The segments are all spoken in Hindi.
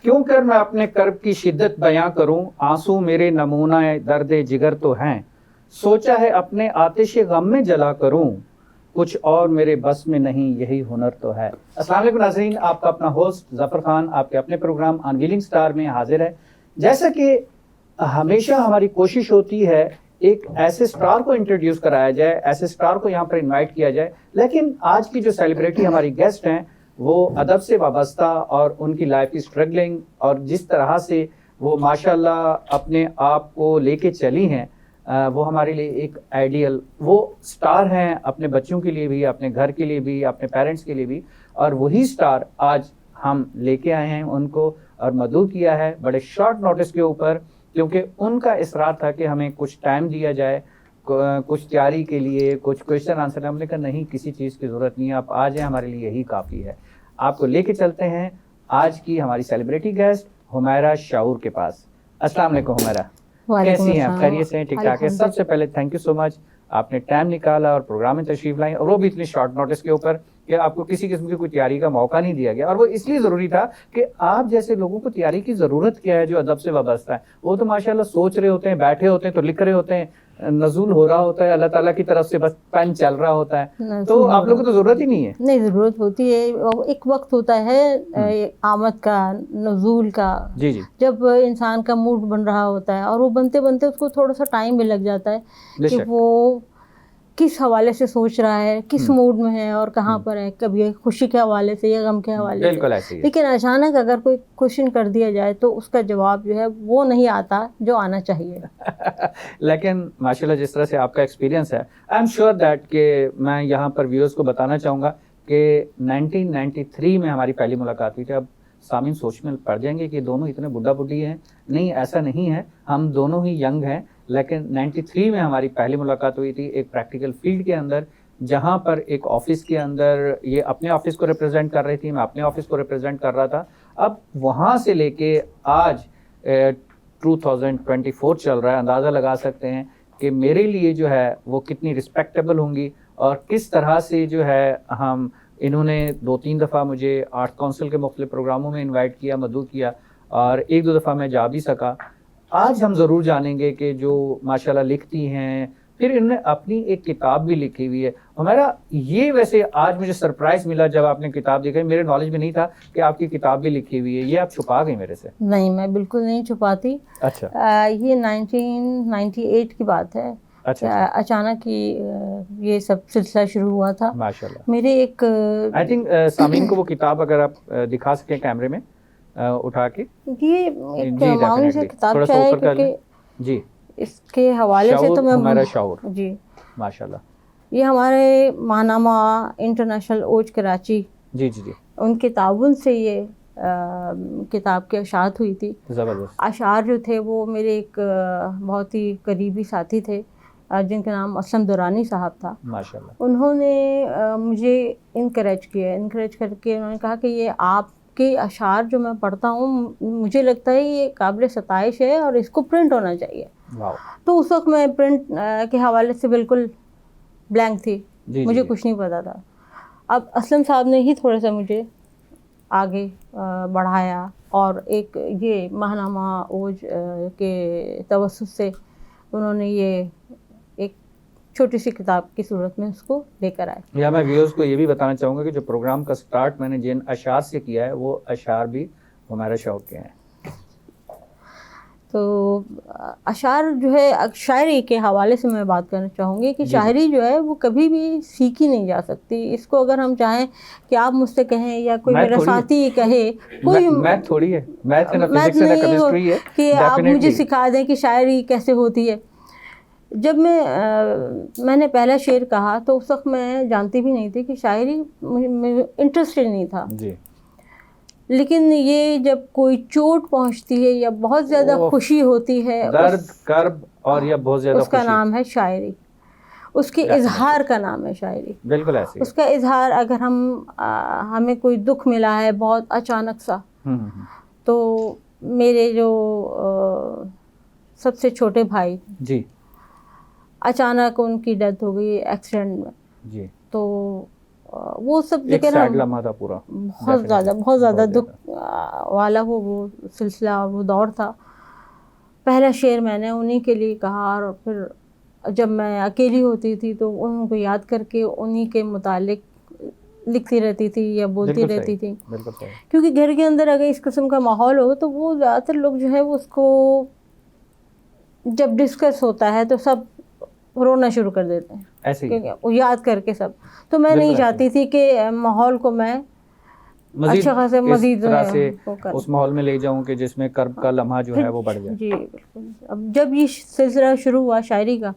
क्यों कर मैं अपने कर्ब की शिद्दत बयां करूं, आंसू मेरे नमूना दर्द जिगर तो हैं, सोचा है अपने आतिश गम में जला करूं, कुछ और मेरे बस में नहीं यही हुनर तो है। अस्सलाम वालेकुम नाज़रीन, आपका अपना होस्ट ज़फ़र खान आपके अपने प्रोग्राम अनवीलिंग स्टार में हाजिर है। जैसा कि हमेशा हमारी कोशिश होती है एक ऐसे स्टार को इंट्रोड्यूस कराया जाए, ऐसे स्टार को यहाँ पर इनवाइट किया जाए, लेकिन आज की जो सेलिब्रिटी हमारी गेस्ट हैं वो अदब से वाबस्ता और उनकी लाइफ की स्ट्रगलिंग और जिस तरह से वो माशाल्लाह अपने आप को लेके चली हैं, वो हमारे लिए एक आइडियल वो स्टार हैं, अपने बच्चों के लिए भी, अपने घर के लिए भी, अपने पेरेंट्स के लिए भी। और वही स्टार आज हम लेके आए हैं उनको और मदऊ किया है बड़े शॉर्ट नोटिस के ऊपर, क्योंकि उनका इसरार था कि हमें कुछ टाइम दिया जाए कुछ तैयारी के लिए, कुछ क्वेश्चन आंसर। हमने कहा नहीं, किसी चीज़ की ज़रूरत नहीं है, आप आ जाएं, हमारे लिए यही काफ़ी है। आपको लेके चलते हैं आज की हमारी सेलिब्रिटी गेस्ट हुमैरा शाऊर के पास। अस्सलाम वालेकुम हुमैरा, कैसी हैं आप? खैरियत से हैं? ठीक ठाक है? सबसे पहले थैंक यू सो मच, आपने टाइम निकाला और प्रोग्राम में तशरीफ लाई, और वो भी इतनी शॉर्ट नोटिस के ऊपर कि आपको किसी किस्म की कोई तैयारी का मौका नहीं दिया गया। और वो इसलिए ज़रूरी था कि आप जैसे लोगों को तैयारी की ज़रूरत क्या है जो अदब से वाबस्ता है। वो तो माशाल्लाह सोच रहे होते हैं, बैठे होते हैं तो लिख रहे होते हैं, नज़ूल हो रहा होता है, अल्लाह ताला की तरफ से बस पेन चल रहा होता है, तो आप लोगों को तो ज़रूरत ही नहीं है। नहीं, ज़रूरत होती है, एक वक्त होता है आमद का, नज़ूल का, जी जी, जब इंसान का मूड बन रहा होता है और वो बनते बनते उसको थोड़ा सा टाइम भी लग जाता है कि वो किस हवाले से सोच रहा है, किस मूड में है और कहाँ पर है, कभी खुशी के हवाले से या गम के हवाले से। बिल्कुल ऐसे ही है। लेकिन अचानक अगर कोई क्वेश्चन कर दिया जाए तो उसका जवाब जो है वो नहीं आता जो आना चाहिए। लेकिन माशाल्लाह जिस तरह से आपका एक्सपीरियंस है, आई एम श्योर दैट कि मैं यहाँ पर व्यूअर्स को बताना चाहूँगा कि 1993 में हमारी पहली मुलाकात हुई थी। अब सामीन सोच में पड़ जाएंगे कि दोनों इतने बुढ़ा बुढ़ी हैं, नहीं ऐसा नहीं है, हम दोनों ही यंग हैं। लेकिन 93 में हमारी पहली मुलाकात हुई थी एक प्रैक्टिकल फील्ड के अंदर, जहाँ पर एक ऑफिस के अंदर ये अपने ऑफिस को रिप्रेजेंट कर रही थी, मैं अपने ऑफिस को रिप्रेजेंट कर रहा था। अब वहाँ से लेके आज 2024 चल रहा है, अंदाज़ा लगा सकते हैं कि मेरे लिए जो है वो कितनी रिस्पेक्टेबल होंगी और किस तरह से जो है हम इन्होंने 2-3 दफ़ा मुझे आर्ट काउंसिल के मुख्तलिफ प्रोग्रामों में इनवाइट किया, मदऊ किया, और 1-2 दफ़ा मैं जा भी सका। आज हम ज़रूर जानेंगे कि जो माशाल्लाह लिखती हैं, फिर इन्होंने अपनी एक किताब भी लिखी हुई है। हमारा ये वैसे आज मुझे सरप्राइज मिला जब आपने किताब देखी, मेरे नॉलेज में नहीं था कि आपकी किताब भी लिखी हुई है। ये आप छुपा गई मेरे से? नहीं, मैं बिल्कुल नहीं छुपाती। अच्छा। ये 1998 की बात है। अच्छा, अचानक ही ये सब सिलसिला शुरू हुआ था। माशाल्लाह। मेरे एक आई थिंक सामीन को वो किताब अगर आप दिखा सकें कैमरे में उठा के। ये एक मामूली सी किताब है क्योंकि जी इसके हवाले से तो मैं हुमैरा शाऊर जी माशाल्लाह, ये हमारे माहनामा इंटरनेशनल ओज कराची जी जी जी, उनके ताउन से ये किताब की अशात हुई थी। ज़बरदस्त। अशार जो थे वो मेरे एक बहुत ही करीबी साथी थे जिनका नाम असलम दुरानी साहब था। माशाल्लाह। उन्होंने मुझे इनकरेज करके उन्होंने कहा कि ये आपके अशार जो मैं पढ़ता हूँ मुझे लगता है ये काबिल सताइश है और इसको प्रिंट होना चाहिए। वाह। तो उस वक्त मैं प्रिंट के हवाले से बिल्कुल ब्लैंक थी, मुझे कुछ नहीं पता था। अब असलम साहब ने ही थोड़ा सा मुझे आगे बढ़ाया और एक ये माहनामा ओज के तवस्सुत से उन्होंने ये एक छोटी सी किताब की सूरत में उसको लेकर आए। या मैं व्यूअर्स को ये भी बताना चाहूँगा कि जो प्रोग्राम का स्टार्ट मैंने जिन अशार से किया है वो अशार भी हुमैरा शाऊर के हैं। तो अशार जो है शायरी के हवाले से मैं बात करना चाहूँगी कि शायरी जो है वो कभी भी सीखी नहीं जा सकती। इसको अगर हम चाहें कि आप मुझसे कहें या कोई मेरा साथी कहे, कोई मैथ थोड़ी है, मैथ ना मैथ फिजिक्स ना नहीं केमिस्ट्री है कि आप मुझे सिखा दें कि शायरी कैसे होती है। जब मैंने पहला शेर कहा तो उस वक्त मैं जानती भी नहीं थी कि शायरी मुझे इंटरेस्टेड नहीं था जी। लेकिन ये जब कोई चोट पहुंचती है या बहुत ज़्यादा खुशी होती है, दर्द कर्ब और या बहुत ज़्यादा उसका नाम है शायरी, उसके इजहार का नाम है शायरी। बिल्कुल ऐसे। उसका इजहार अगर हमें कोई दुख मिला है बहुत अचानक सा, तो मेरे जो सबसे छोटे भाई जी अचानक उनकी डेथ हो गई एक्सीडेंट में जी। तो वो सब एक जगह सैड ना लम्हा था पूरा, बहुत ज़्यादा बहुत दुख वाला वो सिलसिला, वो दौर था। पहला शेर मैंने उन्हीं के लिए कहा, और फिर जब मैं अकेली होती थी तो उनको याद करके उन्हीं के मुतालिक लिखती रहती थी या बोलती बिल्कुल रहती सही, थी। बिल्कुल सही। क्योंकि घर के अंदर अगर इस किस्म का माहौल हो तो वो ज़्यादातर लोग जो है वो उसको जब डिस्कस होता है तो सब रोना शुरू कर देते हैं, ऐसे ही है। क्योंकि वो याद करके सब। तो मैं बिल्कुल नहीं ऐसे ही। चाहती थी कि माहौल को मैं मजीद अच्छा खासा इस मजीद तरह से वो कर। उस माहौल में ले जाऊं कि जिसमें कर्ब का लम्हा जो फिर है वो बढ़ जाए। जी बिल्कुल। अब जब ये सिलसिला शुरू हुआ शायरी का,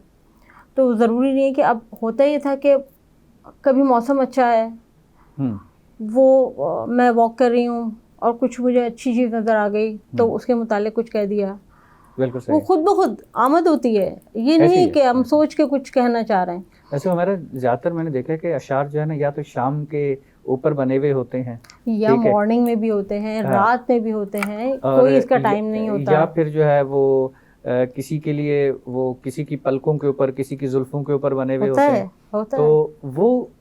तो ज़रूरी नहीं है कि, अब होता ये था कि कभी मौसम अच्छा है, वो मैं वॉक कर रही हूँ और कुछ मुझे अच्छी चीज़ नज़र आ गई तो उसके मुतालिक कुछ कह दिया। बिल्कुल वो सही। खुद ब खुद आमद होती है, ये ऐसे नहीं ही है है, कि हम ऐसे। सोच के कुछ कहना चाह रहे हैं। वैसे हमारा ज़्यादातर मैंने देखा है कि अशार जो है ना, या तो शाम के ऊपर बने हुए होते हैं, या ठीक है, मॉर्निंग में भी होते हैं, हाँ, रात में भी होते हैं, और कोई इसका टाइम नहीं या होता। फिर जो है वो किसी के लिए वो किसी की पलकों के ऊपर, किसी की जुल्फों के ऊपर बने हुए होता होते है, हैं। होता तो है।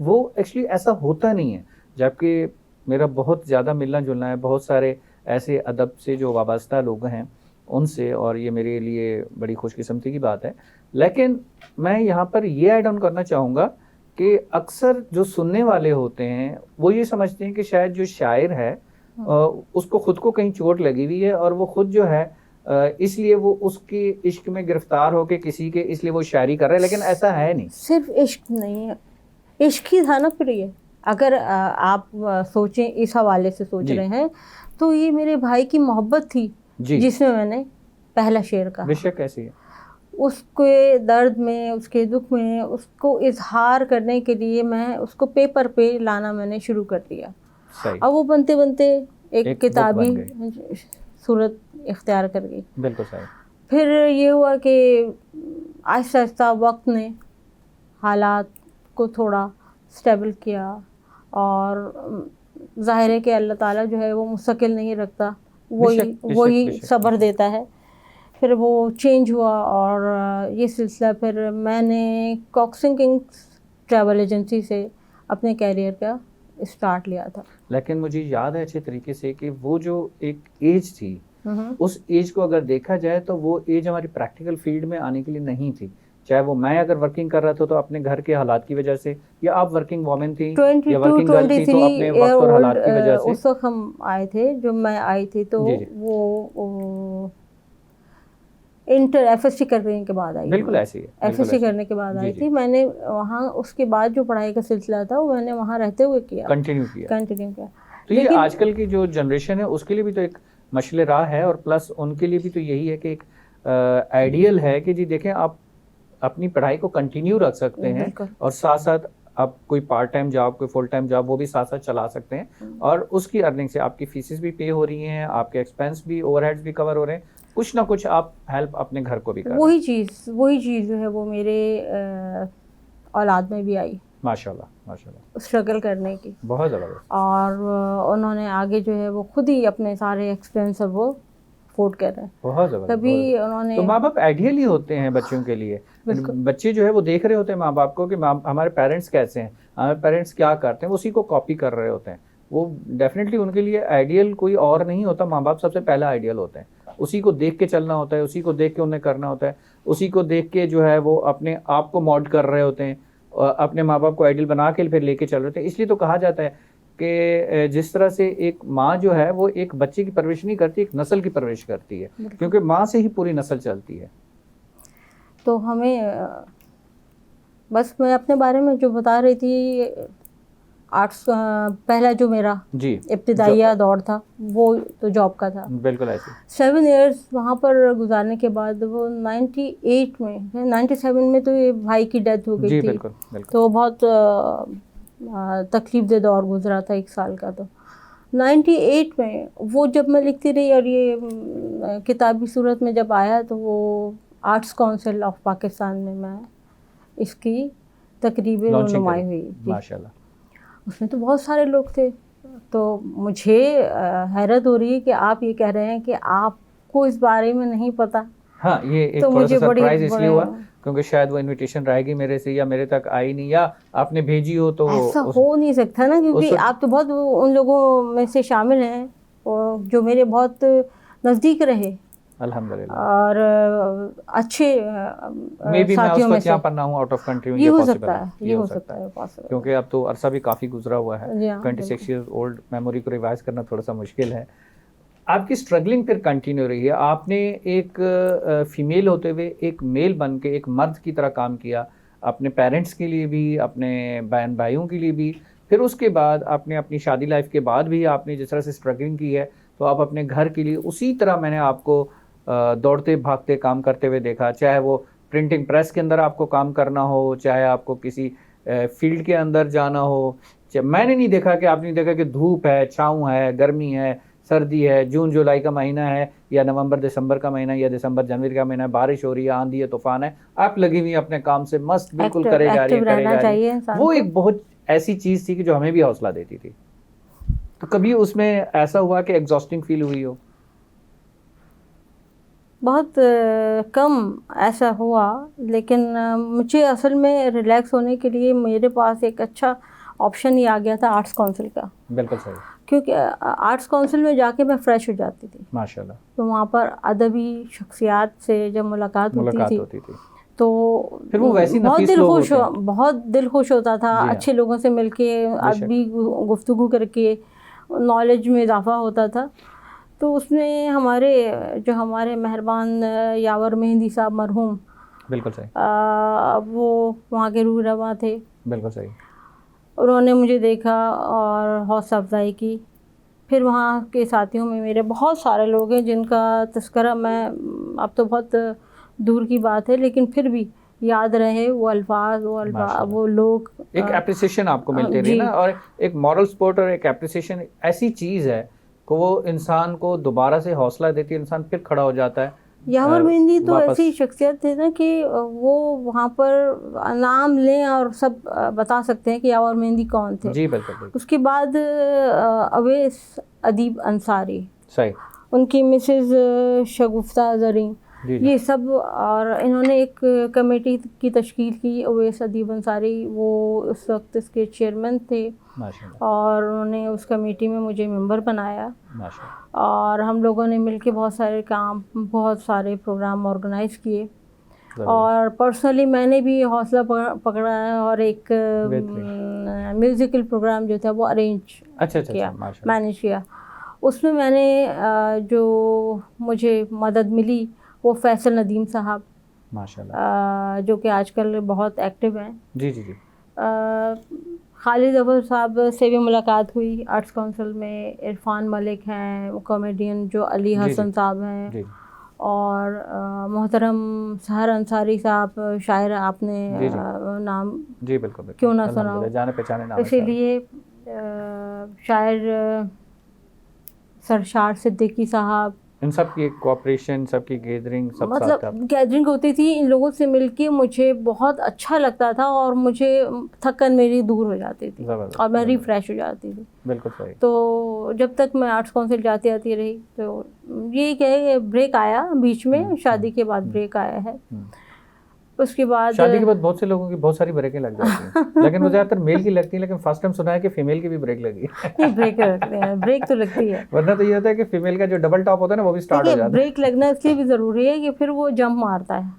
वो एक्चुअली ऐसा होता नहीं है, जबकि मेरा बहुत ज़्यादा मिलना जुलना है बहुत सारे ऐसे अदब से जो वाबस्ता लोग हैं उनसे, और ये मेरे लिए बड़ी खुशकिस्मती की बात है। लेकिन मैं यहाँ पर ये ऐड ऑन करना चाहूँगा कि अक्सर जो सुनने वाले होते हैं वो ये समझते हैं कि शायद जो शायर है उसको खुद को कहीं चोट लगी हुई है, और वो खुद जो है इसलिए वो उसके इश्क में गिरफ्तार होके किसी के, इसलिए वो शायरी कर रहे हैं, लेकिन ऐसा है नहीं। सिर्फ इश्क नहीं है, इश्क ही था ना फिर ये। अगर आप सोचें, इस हवाले से सोच जी रहे हैं, तो ये मेरे भाई की मोहब्बत थी जी, जिसमें मैंने पहला शेर कहा। बेशक ऐसी है। उसके दर्द में, उसके दुख में, उसको इजहार करने के लिए मैं उसको पेपर पे लाना मैंने शुरू कर दिया। सही, अब वो बनते बनते एक एक बुक किताबी बन गई। सूरत इख्तियार कर गई। बिल्कुल सही। फिर ये हुआ कि आहिस्ता आहिस्ता वक्त ने हालात को थोड़ा स्टेबल किया, और ज़ाहिर है कि अल्लाह ताला जो है वो मुस्तकिल नहीं रखता, वही बेशक, बेशक, वही बेशक, सब्र बेशक। देता है। फिर वो चेंज हुआ, और ये सिलसिला फिर मैंने कॉक्सिंग किंग्स ट्रैवल एजेंसी से अपने कैरियर का स्टार्ट लिया था। लेकिन मुझे याद है अच्छे तरीके से कि वो जो एक एज थी, हम्म। उस एज को अगर देखा जाए तो वो एज हमारी प्रैक्टिकल फील्ड में आने के लिए नहीं थी। चाहे वो मैं अगर वर्किंग कर रहा था तो अपने घर के हालात की वजह से, या आप वर्किंग वोमेन थी या 22 वर्किंग गर्ल थी तो 23 अपने ईयर वक्त और ओल्ड हालात की वजह से। उस वक्त हम आए थे, जब मैं आई थी तो जी जी, वो इंटर एफएससी करने के बाद आई बिल्कुल थी। ऐसी है, बिल्कुल एफएससी ऐसी है। करने के बाद जी आई जी, थी मैंने वहाँ। उसके बाद जो पढ़ाई का सिलसिला था वो मैंने वहाँ रहते हुए किया, कंटिन्यू किया। कंटिन्यू किया। तो ये लेकिन आजकल की जो जनरेशन है उसके लिए भी तो एक मशले राह है, और प्लस उनके लिए भी तो यही है कि एक आइडियल है कि जी देखें, आप अपनी पढ़ाई को कंटिन्यू रख सकते हैं बिल्कुल। और साथ साथ आप कोई पार्ट टाइम जॉब, कोई फुल टाइम जॉब वो भी साथ साथ चला सकते हैं, और उसकी अर्निंग से आपकी फीसेस भी पे हो रही हैं, आपके एक्सपेंस भी, ओवरहेड्स भी कवर हो रहे हैं, कुछ ना कुछ आप हेल्प अपने घर को भी कर रहे हैं। वही चीज़ जो है वो मेरे औलाद में भी आई, माशाल्लाह, माशाल्लाह, स्ट्रगल करने की। बहुत ज़बरदस्त। और उन्होंने आगे जो है वो खुद ही अपने सारे एक्सपेंस वो अफोर्ड कर रहे हैं। बहुत ज़बरदस्त, कभी बहुत ज़बरदस्त। उन्होंने तो माँ बाप आइडियल ही होते हैं बच्चों के लिए। बिल्कुल। बच्चे जो है वो देख रहे होते हैं माँ बाप को कि हमारे पेरेंट्स कैसे हैं, हमारे पेरेंट्स क्या करते हैं, उसी को कॉपी कर रहे होते हैं। वो डेफिनेटली उनके लिए आइडियल कोई और नहीं होता, माँ बाप सबसे पहला आइडियल होते हैं। उसी को देख के चलना होता है, उसी को देख के उन्हें करना होता है, उसी को देख के जो है वो अपने आप को मॉड कर रहे होते हैं, अपने माँ बाप को आइडियल बना के फिर लेके चल रहे होते हैं। इसलिए तो कहा जाता है कि जिस तरह से एक माँ जो है वो एक बच्चे की परवरिश नहीं करती, एक नस्ल की परवरिश करती है, क्योंकि माँ से ही पूरी नस्ल चलती है। तो हमें बस मैं अपने बारे में जो बता रही थी, आर्ट्स पहला जो मेरा जी, इब्तिदाइया दौर था वो तो जॉब का था। बिल्कुल ऐसे। 7 इयर्स वहाँ पर गुजारने के बाद वो 98 में, 97 में तो ये भाई की डेथ हो गई जी थी। बिल्कुल, बिल्कुल। तो बहुत तकलीफ दे दौर गुजरा था 1 साल का। तो 98 में वो जब मैं लिखती रही, और ये किताबी सूरत में जब आया, तो वो आर्ट्स काउंसिल ऑफ पाकिस्तान में मैं इसकी तकरीबी नुमाई हुई जी। माशाल्लाह। उसमें तो बहुत सारे लोग थे। तो मुझे हैरत हो रही है कि आप ये कह रहे हैं कि आपको इस बारे में नहीं पता। हाँ, ये एक तो थोड़ा सा मुझे सरप्राइज इसलिए हुआ क्योंकि शायद वो इनविटेशन रहेगी मेरे से या मेरे तक आई नहीं, या आपने भेजी हो तो ऐसा हो नहीं सकता ना, क्योंकि आप तो बहुत उन लोगों में से शामिल हैं और जो मेरे बहुत नज़दीक रहे अल्हम्दुलिल्लाह, और अच्छे मे बी मैं उस साथियों में वक्त से। यहाँ पर ना हूँ, आउट ऑफ कंट्री हूँ, ये हो possible सकता है, ये हो सकता है, possible क्योंकि अब तो अरसा भी काफ़ी गुजरा हुआ है। जी हाँ, 26 ईयर्स ओल्ड मेमोरी को रिवाइज करना थोड़ा सा मुश्किल है। आपकी स्ट्रगलिंग फिर कंटिन्यू रही है, आपने एक फीमेल होते हुए एक मेल बन के एक मर्द की तरह काम किया, अपने पेरेंट्स के लिए भी, अपने बहन भाइयों के लिए भी, फिर उसके बाद आपने अपनी शादी लाइफ के बाद भी आपने जिस तरह से स्ट्रगलिंग की है, तो आप अपने घर के लिए उसी तरह मैंने आपको दौड़ते भागते काम करते हुए देखा, चाहे वो प्रिंटिंग प्रेस के अंदर आपको काम करना हो, चाहे आपको किसी फील्ड के अंदर जाना हो। मैंने नहीं देखा कि आपने देखा कि धूप है, छाँव है, गर्मी है, सर्दी है, जून जुलाई का महीना है या नवंबर दिसंबर का महीना या दिसंबर जनवरी का महीना है, बारिश हो रही है, आंधी है, तूफान है, आप लगी हुई अपने काम से मस्त बिल्कुल करे जा रही है। वो एक बहुत ऐसी चीज़ थी कि जो हमें भी हौसला देती थी। तो कभी उसमें ऐसा हुआ कि एग्जॉस्टिंग फील हुई हो? बहुत कम ऐसा हुआ, लेकिन मुझे असल में रिलैक्स होने के लिए मेरे पास एक अच्छा ऑप्शन ही आ गया था आर्ट्स काउंसिल का। बिल्कुल सही। क्योंकि आर्ट्स काउंसिल में जाके मैं फ्रेश हो जाती थी माशाल्लाह। तो वहाँ पर अदबी शख्सियात से जब मुलाकात होती थी तो फिर वो वैसी बहुत दिल खुश होता था, जी हाँ। अच्छे लोगों से मिलके अदबी गुफ्तगू करके नॉलेज में इजाफा होता था। तो उसमें हमारे मेहरबान यावर मेहंदी साहब मरहूम, बिल्कुल सही, वो वहाँ के रूह रवा थे। बिल्कुल सही। उन्होंने मुझे देखा और हौसला अफजाई की। फिर वहाँ के साथियों में मेरे बहुत सारे लोग हैं जिनका तस्करा मैं अब तो बहुत दूर की बात है, लेकिन फिर भी याद रहे वो अल्फाज वो लोग। एक एप्रिसिएशन आपको मिलते रही ना, और एक मॉरल सपोर्ट और एक एप्रिसिएशन ऐसी चीज़ है कि वो इंसान को दोबारा से हौसला देती है, इंसान फिर खड़ा हो जाता है। यावर मेहंदी तो ऐसी शख्सियत थे ना कि वो वहाँ पर नाम लें और सब बता सकते हैं कि यावर मेहंदी कौन थे। जी बिल्कुल। उसके बाद अवैस अदीब अंसारी, सही, उनकी मिसेज़ शगुफ्ता ज़रीन, ये सब, और इन्होंने एक कमेटी की तश्कील की। अवैस अदीब अंसारी वो उस वक्त इसके चेयरमैन थे और उन्होंने उस कमेटी में मुझे मेंबर बनाया और हम लोगों ने मिलके बहुत सारे प्रोग्राम ऑर्गेनाइज़ किए और पर्सनली मैंने भी हौसला पकड़ा और एक म्यूज़िकल प्रोग्राम जो था वो अरेंज किया, मैनेज किया। उसमें मैंने जो मुझे मदद मिली वो फैसल नदीम साहब, माशाल्लाह, जो कि आजकल बहुत एक्टिव हैं। जी। खालिद अफर साहब से भी मुलाकात हुई आर्ट्स काउंसिल में। इरफान मलिक हैं, कॉमेडियन जो अली हसन साहब हैं, और मोहतरम सहर अंसारी साहब, शायर, आपने नाम जी बिल्कुल क्यों ना सुना हो, जाने पहचाने नाम, इसीलिए शायर सरशार सिद्दीकी साहब, इन सब की कोऑपरेशन, सबकी गैदरिंग, सब मतलब गैदरिंग होती थी। इन लोगों से मिलके मुझे बहुत अच्छा लगता था और मुझे थकन मेरी दूर हो जाती थी और मैं रिफ्रेश हो जाती थी। बिल्कुल सही। तो जब तक मैं आर्ट्स काउंसिल जाती आती रही, तो ये क्या ब्रेक आया बीच में, शादी के बाद ब्रेक आया है। उसके बाद शादी के बाद बहुत से लोगों की बहुत सारी ब्रेकें लग जाती हैं लेकिन वो ज़्यादातर मेल की लगती है, लेकिन फर्स्ट टाइम सुना है कि फीमेल की भी ब्रेक लगी है। ब्रेक तो लगती है, वरना तो ये होता है कि फीमेल का जो डबल टॉप होता है ना वो भी स्टार्ट हो जाता है। ब्रेक लगना इसलिए भी ज़रूरी है कि फिर वो जंप मारता है,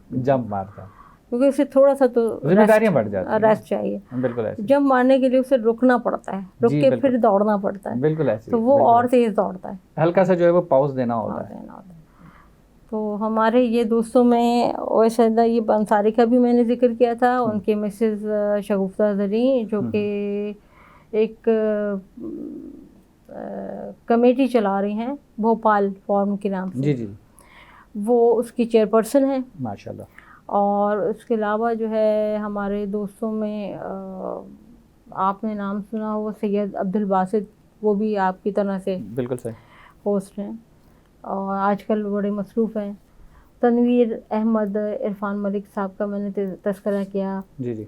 क्योंकि उसे थोड़ा सा तो जिम्मेदारियां बढ़ जाती हैं, रेस्ट चाहिए। बिल्कुल ऐसे। जंप मारने के लिए उसे रुकना पड़ता है, रुक के फिर दौड़ना पड़ता है, बिल्कुल ऐसे, तो वो और तेज दौड़ता है, हल्का सा जो है वो पॉज देना होता है। तो हमारे ये दोस्तों में वैसे ये अंसारी का भी मैंने जिक्र किया था, उनके मिसेस शगुफ्ता ज़रीन जो कि एक कमेटी चला रही हैं भोपाल फॉर्म के नाम से। जी। वो उसकी चेयरपर्सन है, माशाल्लाह। और उसके अलावा जो है हमारे दोस्तों में आपने नाम सुना हो सैयद अब्दुल बासित, वो भी आपकी तरह से बिल्कुल सही होस्ट हैं और आजकल बड़े मसरूफ़ हैं। तनवीर अहमद, इरफान मलिक साहब का मैंने तस्करा किया। जी।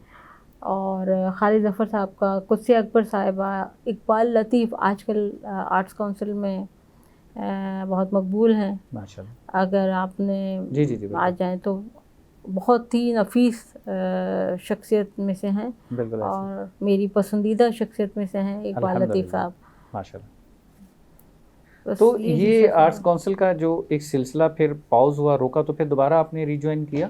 और खालिद ज़फ़र साहब का, कुत्सी अकबर साहिबा, इकबाल लतीफ़ आजकल आर्ट्स काउंसिल में बहुत मकबूल हैं माशाल्लाह। अगर आपने जी आ जाएँ तो बहुत ही नफीस शख्सियत में से हैं बिल्कुल ऐसे। और मेरी पसंदीदा शख्सियत में से हैं इकबाल लतीफ़ साहब। माशाल्लाह। बस तो ये सिलसिला आर्ट्स है। काउंसिल का जो एक सिलसिला फिर पॉज हुआ, रोका, तो फिर दोबारा आपने रिज्वाइन किया?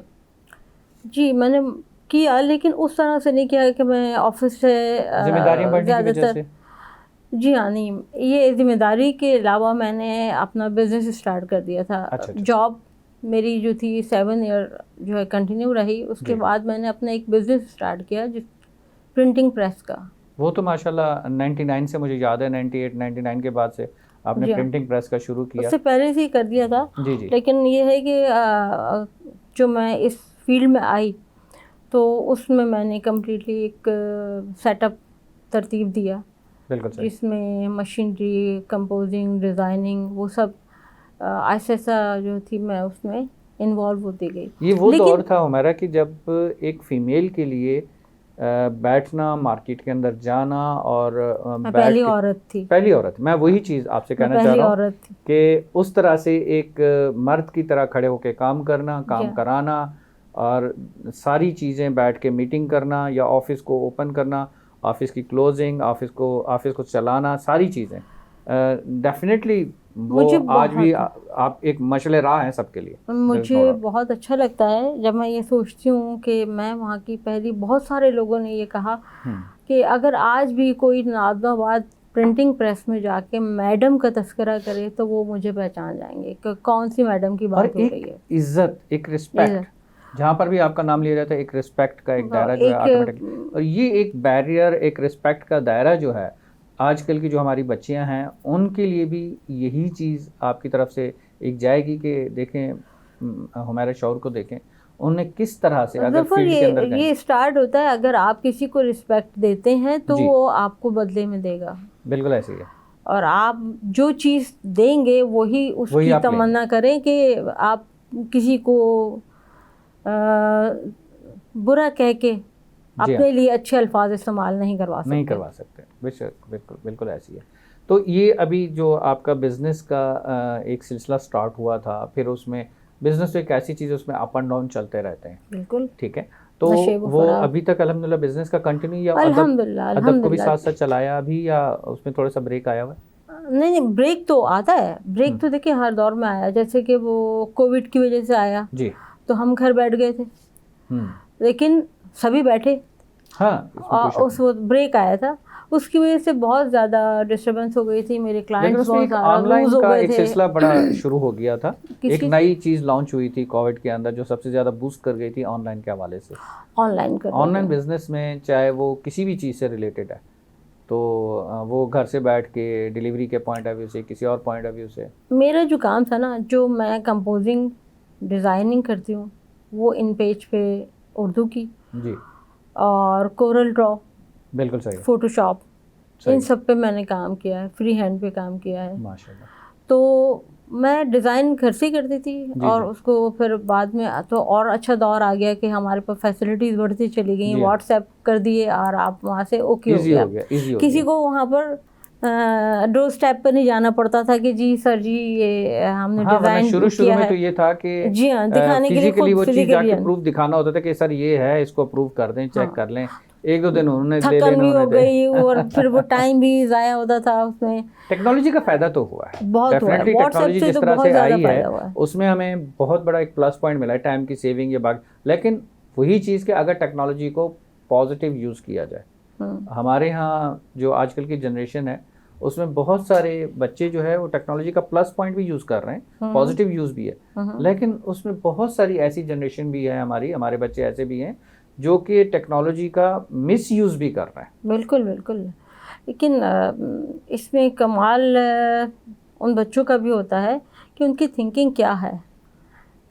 जी मैंने किया, लेकिन उस तरह से नहीं किया कि मैं ऑफिस से जिम्मेदारियां बढ़ने की वजह ज़्यादातर। से? जी हाँ, नहीं, ये जिम्मेदारी के अलावा मैंने अपना बिजनेस स्टार्ट कर दिया था। अच्छा, अच्छा। जॉब मेरी जो थी 7 ईयर जो है कंटिन्यू रही, उसके जी। बाद मैंने अपना एक बिजनेस स्टार्ट किया जिस प्रिंटिंग प्रेस का। वो तो माशाल्लाह 99 से मुझे याद है, 98 99 के बाद से आपने जी हाँ, प्रिंटिंग प्रेस का शुरू किया। उससे पहले से ही कर दिया था, जी जी। लेकिन ये है कि जो मैं इस फील्ड में आई तो उसमें मैंने कम्प्लीटली एक सेटअप तरतीब दिया, बिल्कुल सही। जिसमें मशीनरी, कंपोजिंग, डिज़ाइनिंग, वो सब ऐसा ऐसा जो थी मैं उसमें इन्वॉल्व होती गई। ये वो लेकिन दौर था हमारा कि जब एक फीमेल के लिए बैठना, मार्केट के अंदर जाना और मैं बैठ पहली के, औरत थी। पहली औरत, मैं वही चीज़ आपसे मैं कहना चाह पहली रहा हूँ औरत थी। कि उस तरह से एक मर्द की तरह खड़े होकर काम करना, काम जी हाँ। कराना और सारी चीज़ें बैठ के मीटिंग करना या ऑफिस को ओपन करना, ऑफिस की क्लोजिंग, ऑफिस को चलाना, सारी चीज़ें डेफिनेटली वो मुझे आज भी बहुत आप एक मशले राह हैं सबके लिए। मुझे बहुत अच्छा लगता है जब मैं ये सोचती हूँ कि मैं वहाँ की पहली, बहुत सारे लोगों ने ये कहा कि अगर आज भी कोई नाज़िमाबाद प्रिंटिंग प्रेस में जाके मैडम का तस्करा करे तो वो मुझे पहचान जाएंगे कि कौन सी मैडम की और बात हो रही है। एक इज्जत, एक रिस्पेक्ट, जहाँ पर भी आपका नाम लिया जाता है, एक रिस्पेक्ट का एक दायरा जो है ऑटोमेटिक। और ये एक बैरियर, एक रिस्पेक्ट का दायरा जो है आजकल की जो हमारी बच्चियां हैं उनके लिए भी यही चीज़ आपकी तरफ से एक जाएगी कि देखें हमारे शौर को देखें उन्हें किस तरह से अगर ज़फ़र, फील्ड के अंदर गए। ये स्टार्ट होता है अगर आप किसी को रिस्पेक्ट देते हैं तो जी। वो आपको बदले में देगा, बिल्कुल ऐसे ही है। और आप जो चीज़ देंगे वही उसकी आप लेंगे। तमन्ना करें कि आप किसी को बुरा कह के जी अपने हाँ, लिए अच्छे अल्फाज इस्तेमाल नहीं करवा सकते। नहीं करवा सकते। बेशक, बिल्कुल बिल्कुल ऐसी है। तो ये अभी जो आपका बिजनेस का एक सिलसिला स्टार्ट हुआ था, फिर उसमें बिजनेस तो एक ऐसी चीज़ है उसमें अप एंड डाउन चलते रहते हैं, बिल्कुल। ठीक है। तो नशे व वो फराब। अभी तक अल्हम्दुलिल्लाह बिजनेस का कंटिन्यू या अल्हम्दुलिल्लाह अदब को भी अल्हम्दुलिल्लाह। साथ साथ चलाया अभी या उसमें थोड़ा सा ब्रेक आया हुआ है? नहीं नहीं, ब्रेक तो आता है, ब्रेक तो देखिए हर दौर में आया, जैसे कि वो कोविड की वजह से आया जी। तो हम घर बैठ गए थे, लेकिन सभी बैठे। हाँ, इसमें कोई शक उस वक्त ब्रेक आया था, उसकी वजह से बहुत ज़्यादा डिस्टर्बेंस हो गई थी, मेरे लेकिन क्लाइंट्स उसमें बहुत एक ज़्यादा ऑनलाइन लूज हो का गए एक थे। सिलसिला बड़ा शुरू हो गया था। एक किसकी? नई चीज़ लॉन्च हुई थी कोविड के अंदर जो सबसे ज़्यादा बूस्ट कर गई थी ऑनलाइन के हवाले से। ऑनलाइन कर ऑनलाइन बिजनेस में चाहे वो किसी भी चीज़ से रिलेटेड है तो वो घर से बैठ के डिलीवरी के पॉइंट ऑफ व्यू से, किसी और पॉइंट ऑफ व्यू से। मेरा जो काम था ना, जो मैं कंपोजिंग डिज़ाइनिंग करती हूँ, वो इन पेज पे उर्दू की जी, और कोरल ड्रॉ, बिल्कुल सही, फोटोशॉप, सही। इन सब पे मैंने काम किया है, फ्री हैंड पे काम किया है। माशाल्लाह। तो मैं डिज़ाइन घर से ही करती थी जी, और जी। उसको फिर बाद में तो और अच्छा दौर आ गया कि हमारे पास फैसिलिटीज़ बढ़ती चली गई, जी हाँ। व्हाट्सएप कर दिए और आप वहाँ से ओके हो इजी गया। हो गया, इजी हो किसी गया। को वहाँ पर डोर स्टेप पर नहीं जाना पड़ता था कि जी सर जी ये हमने हाँ, वरना डिज़ाइन शुरू किया में तो है। ये था कि जी हाँ, दिखाने के लिए फिजिकली खुद वो चीज़ फिजिकली जाके प्रूफ दिखाना होता था कि सर ये है, इसको अप्रूव कर दें, चेक हाँ। कर लें। एक दो दिन उन्होंने ले थकन लेने भी हो होने थे। गई और फिर वो टाइम भी ज़ाया होता था उसमें। टेक्नोलॉजी का फायदा तो हुआ है, बहुत हुआ है, डेफिनेटली व्हाट्सएप टेक्नोलॉजी से जिस तो तरह बहुत से ज़्यादा आई फ़ायदा है हुआ है। उसमें हमें बहुत बड़ा एक प्लस पॉइंट मिला है, टाइम की सेविंग या बाकी। लेकिन वही चीज़ कि अगर टेक्नोलॉजी को पॉजिटिव यूज़ किया जाए, हमारे यहाँ जो आजकल की जनरेशन है उसमें बहुत सारे बच्चे जो है वो टेक्नोलॉजी का प्लस पॉइंट भी यूज़ कर रहे हैं, पॉजिटिव यूज़ भी है, लेकिन उसमें बहुत सारी ऐसी जनरेशन भी है, हमारे बच्चे ऐसे भी हैं जो कि टेक्नोलॉजी का मिस यूज़ भी कर रहे हैं। बिल्कुल बिल्कुल। लेकिन इसमें कमाल उन बच्चों का भी होता है कि उनकी थिंकिंग क्या है,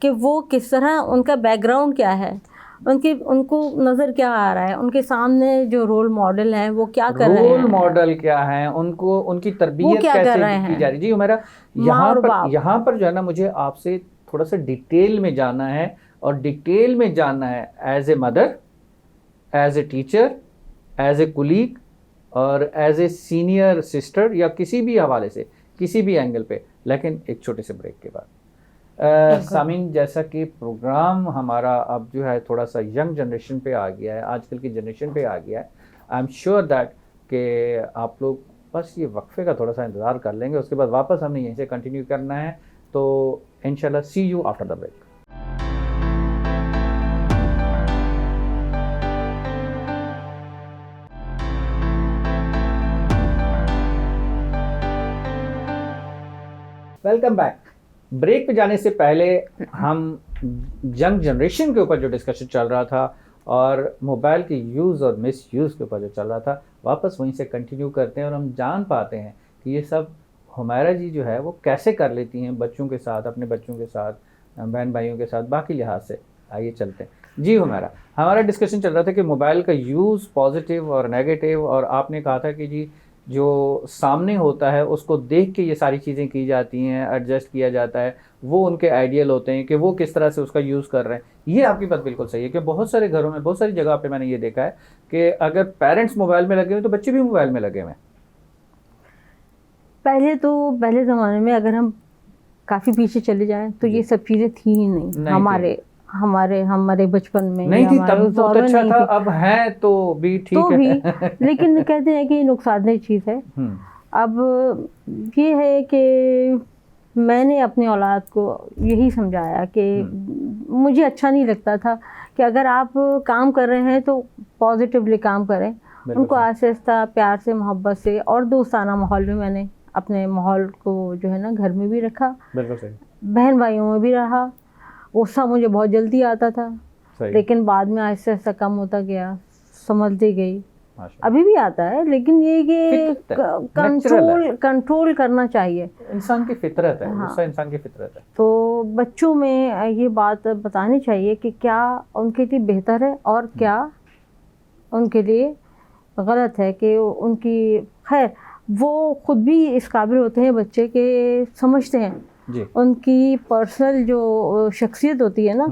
कि वो किस तरह, उनका बैकग्राउंड क्या है, उनको नज़र क्या आ रहा है, उनके सामने जो रोल मॉडल हैं वो क्या कर रहे हैं, रोल मॉडल क्या है, उनको उनकी तरबियत क्या कैसे कर रहे की हैं। जा रही। जी मेरा यहाँ पर जो है ना मुझे आपसे थोड़ा सा डिटेल में जानना है, और डिटेल में जानना है as a mother, as a teacher, as a colleague और एज ए सीनियर सिस्टर या किसी भी हवाले से, किसी भी एंगल पे। लेकिन एक छोटे से ब्रेक के बाद सामीन, जैसा कि प्रोग्राम हमारा अब जो है थोड़ा सा यंग जनरेशन पे आ गया है, आजकल की जनरेशन पे आ गया है, आई एम श्योर दैट कि आप लोग बस ये वक्फे का थोड़ा सा इंतज़ार कर लेंगे, उसके बाद वापस हमने यहीं से कंटिन्यू करना है। तो इंशाल्लाह see you after the break. Welcome back. Break पे जाने से पहले हम यंग जनरेशन के ऊपर जो डिस्कशन चल रहा था और मोबाइल के यूज़ और मिस यूज़ के ऊपर जो चल रहा था, वापस वहीं से कंटिन्यू करते हैं और हम जान पाते हैं कि ये सब हुमैरा जी जो है वो कैसे कर लेती हैं बच्चों के साथ, अपने बच्चों के साथ, बहन भाइयों के साथ, बाकी लिहाज से। आइए चलते हैं जी। हुमैरा, हमारा डिस्कशन चल रहा था कि मोबाइल का यूज़ पॉजिटिव और नेगेटिव, और आपने कहा था कि जी जो सामने होता है उसको देख के ये सारी चीज़ें की जाती हैं, एडजस्ट किया जाता है, वो उनके आइडियल होते हैं कि वो किस तरह से उसका यूज़ कर रहे हैं। ये आपकी बात बिल्कुल सही है कि बहुत सारे घरों में, बहुत सारी जगह पे मैंने ये देखा है कि अगर पेरेंट्स मोबाइल में लगे हुए तो बच्चे भी मोबाइल में लगे हुए हैं। पहले ज़माने में अगर हम काफ़ी पीछे चले जाएं तो ये सब चीज़ें थी ही नहीं हमारे बचपन में नहीं थी, तब बहुत अच्छा था, अब है तो भी ठीक तो है। भी लेकिन कहते हैं कि नुकसानदेह चीज़ है। अब ये है कि मैंने अपनी औलाद को यही समझाया कि मुझे अच्छा नहीं लगता था कि अगर आप काम कर रहे हैं तो पॉजिटिवली काम करें, उनको आहिस्ता आहिस्ता प्यार से, मोहब्बत से और दोस्ताना माहौल में मैंने अपने माहौल को जो है ना घर में भी रखा, बहन भाइयों में भी रहा। गुस्सा मुझे बहुत जल्दी आता था, लेकिन बाद में आहिस्ता आहिस्ता कम होता गया, समझती गई। अभी भी आता है, लेकिन ये कि कंट्रोल करना चाहिए, इंसान की फितरत है। हाँ। इंसान की फितरत है। तो बच्चों में ये बात बतानी चाहिए कि क्या उनके लिए बेहतर है और क्या उनके लिए गलत है, कि उनकी खैर वो खुद भी इस काबिल होते हैं बच्चे के, समझते हैं जी। उनकी पर्सनल जो शख्सियत होती है ना,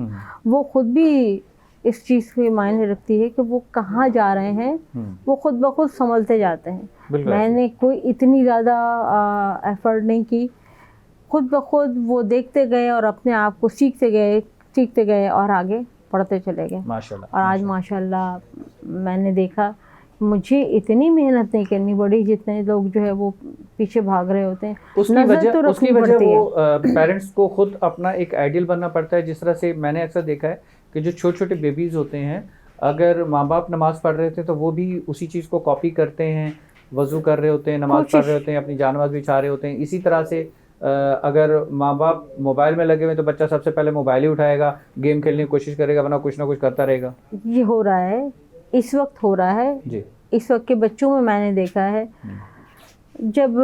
वो खुद भी इस चीज़ के मायने रखती है कि वो कहाँ जा रहे हैं, वो खुद ब खुद समझते जाते हैं। मैंने कोई इतनी ज़्यादा एफर्ट नहीं की, खुद ब खुद वो देखते गए और अपने आप को सीखते गए और आगे बढ़ते चले गए माशाल्लाह। और आज माशाल्लाह मैंने देखा मुझे इतनी मेहनत नहीं करनी पड़ी जितने लोग जो है वो पीछे भाग रहे होते हैं। उसकी वजह वो पेरेंट्स को खुद अपना एक आइडियल बनना पड़ता है। जिस तरह से मैंने अक्सर देखा है कि जो छोटे छोटे बेबीज़ होते हैं, अगर माँ बाप नमाज़ पढ़ रहे थे तो वो भी उसी चीज़ को कॉपी करते हैं, वज़ू कर रहे होते हैं, नमाज़ पढ़ रहे होते हैं, अपनी जानमाज़ बिछा रहे होते हैं। इसी तरह से अगर माँ बाप मोबाइल में लगे हुए तो बच्चा सबसे पहले मोबाइल ही उठाएगा, गेम खेलने की कोशिश करेगा, वरना कुछ ना कुछ करता रहेगा। ये हो रहा है, इस वक्त हो रहा है जी। इस वक्त के बच्चों में मैंने देखा है। जब